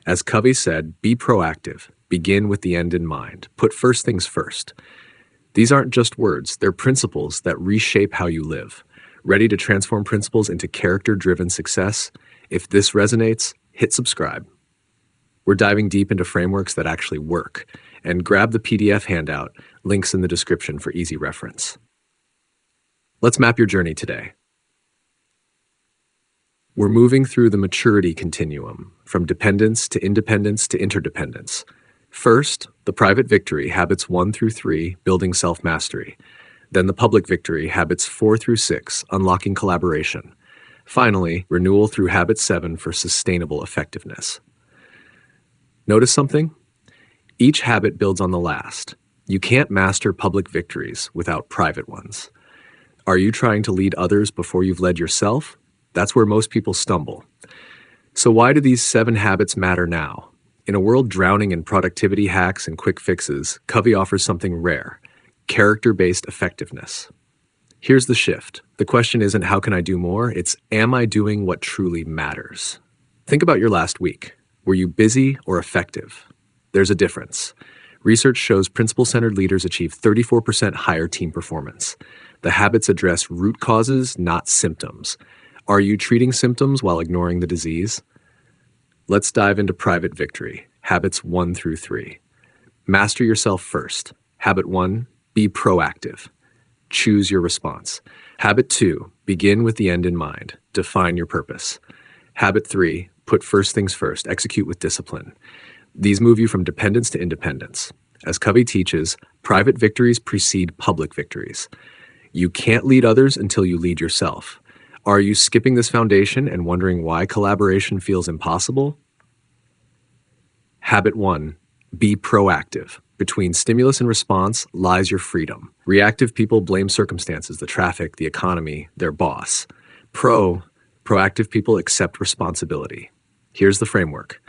As Covey said, be proactive. Begin with the end in mind. Put first things first. These aren't just words, they're principles that reshape how you live. Ready to transform principles into character-driven success? If this resonates, hit subscribe. We're diving deep into frameworks that actually work, and grab the PDF handout, links in the description for easy reference. Let's map your journey today. We're moving through the maturity continuum, from dependence to independence to interdependence. First, the private victory, habits 1 through 3, building self-mastery. Then the public victory, habits 4 through 6, unlocking collaboration. Finally, renewal through habit 7 for sustainable effectiveness. Notice something? Each habit builds on the last. You can't master public victories without private ones. Are you trying to lead others before you've led yourself? That's where most people stumble. So why do these 7 habits matter now? In a world drowning in productivity hacks and quick fixes, Covey offers something rare: character-based effectiveness. Here's the shift. The question isn't how can I do more? It's am I doing what truly matters? Think about your last week. Were you busy or effective? There's a difference. Research shows principle-centered leaders achieve 34% higher team performance. The habits address root causes, not symptoms. Are you treating symptoms while ignoring the disease? Let's dive into private victory, habits 1 through 3. Master yourself first. Habit 1, be proactive. Choose your response. Habit 2, begin with the end in mind. Define your purpose. Habit 3, put first things first. Execute with discipline. These move you from dependence to independence. As Covey teaches, private victories precede public victories. You can't lead others until you lead yourself. Are you skipping this foundation and wondering why collaboration feels impossible? Habit 1, be proactive. Between stimulus and response lies your freedom. Reactive people blame circumstances, the traffic, the economy, their boss. Proactive people accept responsibility. Here's the framework.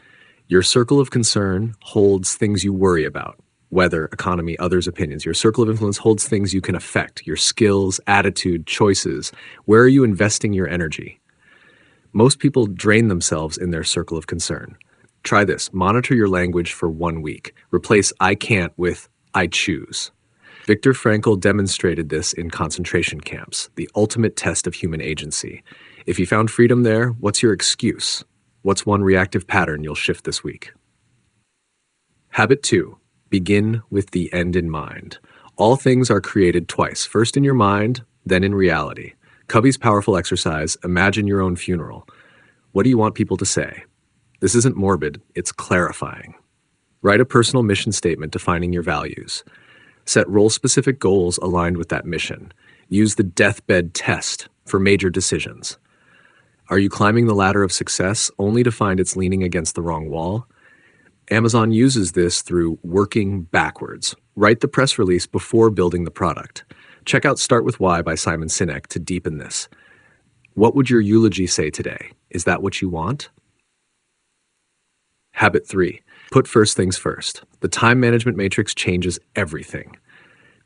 Your circle of concern holds things you worry about. Weather, economy, others' opinions. Your circle of influence holds things you can affect, your skills, attitude, choices. Where are you investing your energy? Most people drain themselves in their circle of concern. Try this. Monitor your language for 1 week. Replace I can't with I choose. Viktor Frankl demonstrated this in concentration camps, the ultimate test of human agency. If you found freedom there, what's your excuse? What's one reactive pattern you'll shift this week? Habit 2. Begin with the end in mind. All things are created twice, first in your mind, then in reality. Covey's powerful exercise, imagine your own funeral. What do you want people to say? This isn't morbid, it's clarifying. Write a personal mission statement defining your values. Set role-specific goals aligned with that mission. Use the deathbed test for major decisions. Are you climbing the ladder of success only to find it's leaning against the wrong wall? Amazon uses this through working backwards. Write the press release before building the product. Check out Start With Why by Simon Sinek to deepen this. What would your eulogy say today? Is that what you want? Habit 3. Put first things first. The time management matrix changes everything.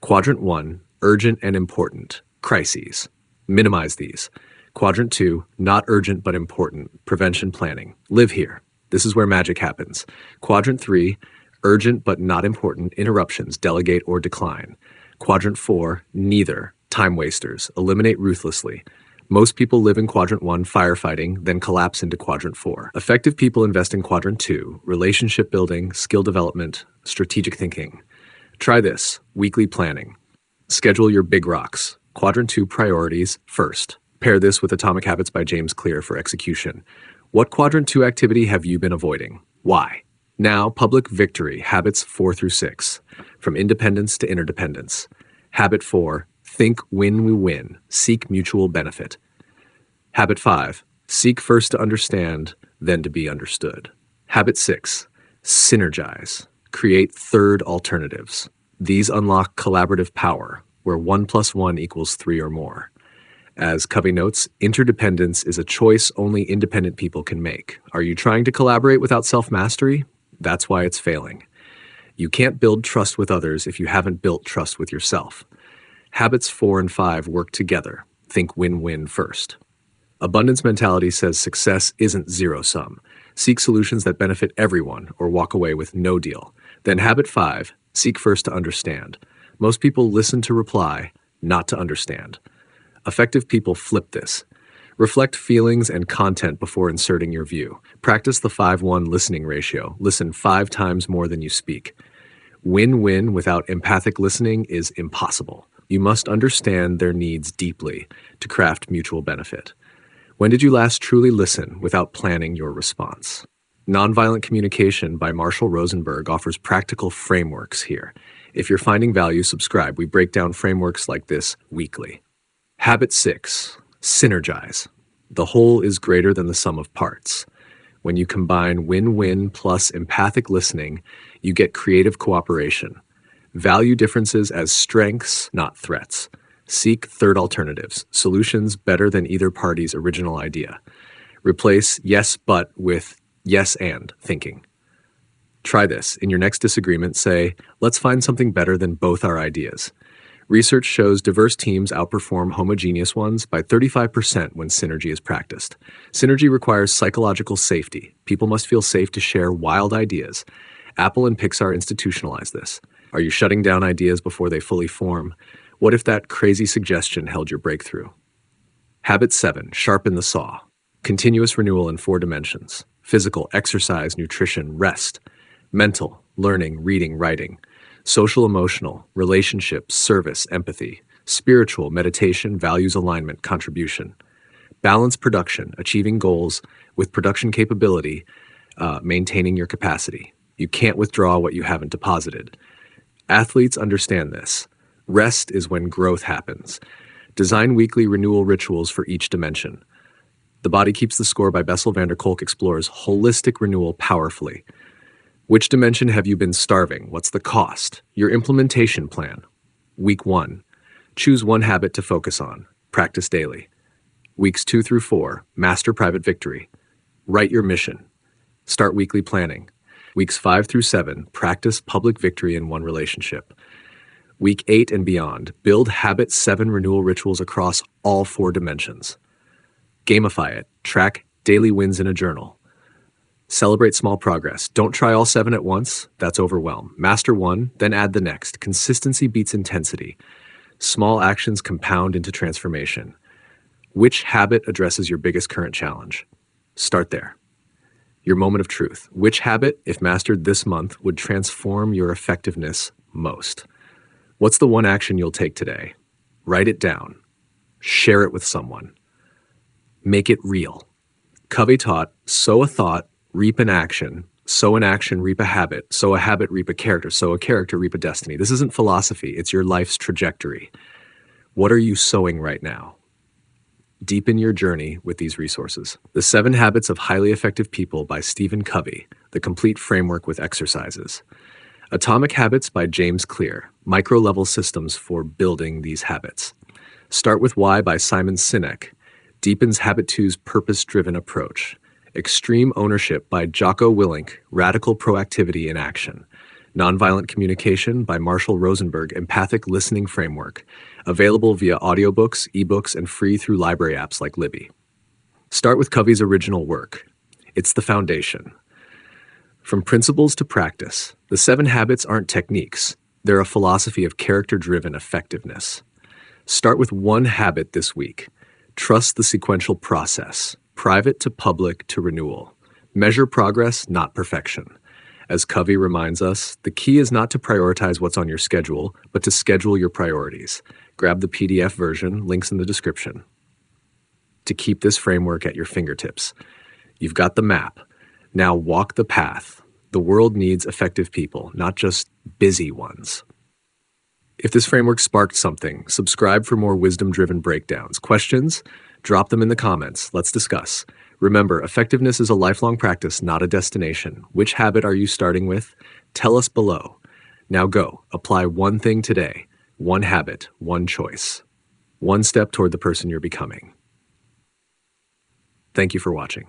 Quadrant 1, urgent and important. Crises. Minimize these. Quadrant 2, not urgent but important. Prevention planning. Live here. This is where magic happens. Quadrant 3, urgent but not important. Interruptions. Delegate or decline. Quadrant 4, neither. Time wasters. Eliminate ruthlessly. Most people live in Quadrant 1, firefighting, then collapse into Quadrant 4. Effective people invest in Quadrant 2, relationship building, skill development, strategic thinking. Try this, weekly planning. Schedule your big rocks. Quadrant 2 priorities first. Pair this with Atomic Habits by James Clear for execution. What Quadrant 2 activity have you been avoiding? Why? Now, public victory, habits 4 through 6. From independence to interdependence. Habit 4, think win we win, seek mutual benefit. Habit 5, seek first to understand, then to be understood. Habit 6, synergize, create third alternatives. These unlock collaborative power, where 1 + 1 = 3 or more. As Covey notes, interdependence is a choice only independent people can make. Are you trying to collaborate without self-mastery? That's why it's failing. You can't build trust with others if you haven't built trust with yourself. Habits 4 and 5 work together. Think win-win first. Abundance mentality says success isn't zero-sum. Seek solutions that benefit everyone or walk away with no deal. Then habit 5, seek first to understand. Most people listen to reply, not to understand. Effective people flip this. Reflect feelings and content before inserting your view. Practice the 5-1 listening ratio. Listen 5 times more than you speak. Win-win without empathic listening is impossible. You must understand their needs deeply to craft mutual benefit. When did you last truly listen without planning your response? Nonviolent Communication by Marshall Rosenberg offers practical frameworks here. If you're finding value, subscribe. We break down frameworks like this weekly. Habit 6, synergize. The whole is greater than the sum of parts. When you combine win-win plus empathic listening, you get creative cooperation. Value differences as strengths, not threats. Seek third alternatives, solutions better than either party's original idea. Replace yes but with yes and thinking. Try this. In your next disagreement, say, let's find something better than both our ideas. Research shows diverse teams outperform homogeneous ones by 35% when synergy is practiced. Synergy requires psychological safety. People must feel safe to share wild ideas. Apple and Pixar institutionalize this. Are you shutting down ideas before they fully form? What if that crazy suggestion held your breakthrough? Habit 7, sharpen the saw. Continuous renewal in 4 dimensions. Physical, exercise, nutrition, rest. Mental, learning, reading, writing. Social, emotional, relationships, service, empathy. Spiritual, meditation, values, alignment, contribution. Balance production, achieving goals with production capability, maintaining your capacity. You can't withdraw what you haven't deposited. Athletes understand this. Rest is when growth happens. Design weekly renewal rituals for each dimension. The Body Keeps the Score by Bessel van der Kolk explores holistic renewal powerfully. Which dimension have you been starving? What's the cost? Your implementation plan. Week 1. Choose one habit to focus on. Practice daily. Weeks 2 through 4. Master private victory. Write your mission. Start weekly planning. Weeks 5 through 7. Practice public victory in one relationship. Week 8 and beyond. Build habit 7 renewal rituals across all 4 dimensions. Gamify it. Track daily wins in a journal. Celebrate small progress. Don't try all 7 at once. That's overwhelm. Master one, then add the next. Consistency beats intensity. Small actions compound into transformation. Which habit addresses your biggest current challenge? Start there. Your moment of truth. Which habit, if mastered this month, would transform your effectiveness most? What's the one action you'll take today? Write it down. Share it with someone. Make it real. Covey taught, sow a thought, reap an action, sow an action, reap a habit, sow a habit, reap a character, sow a character, reap a destiny. This isn't philosophy, it's your life's trajectory. What are you sowing right now? Deepen your journey with these resources. The 7 Habits of Highly Effective People by Stephen Covey, the complete framework with exercises. Atomic Habits by James Clear, micro-level systems for building these habits. Start with Why by Simon Sinek, deepens Habit 2's purpose-driven approach. Extreme Ownership by Jocko Willink, radical proactivity in action. Nonviolent Communication by Marshall Rosenberg, empathic listening framework. Available via audiobooks, ebooks, and free through library apps like Libby. Start with Covey's original work. It's the foundation. From principles to practice, the 7 habits aren't techniques. They're a philosophy of character-driven effectiveness. Start with one habit this week. Trust the sequential process, private to public to renewal. Measure progress, not perfection. As Covey reminds us, the key is not to prioritize what's on your schedule, but to schedule your priorities. Grab the PDF version, links in the description. To keep this framework at your fingertips. You've got the map. Now walk the path. The world needs effective people, not just busy ones. If this framework sparked something, subscribe for more wisdom-driven breakdowns. Questions? Drop them in the comments. Let's discuss. Remember, effectiveness is a lifelong practice, not a destination. Which habit are you starting with? Tell us below. Now go. Apply one thing today. One habit, one choice. One step toward the person you're becoming. Thank you for watching.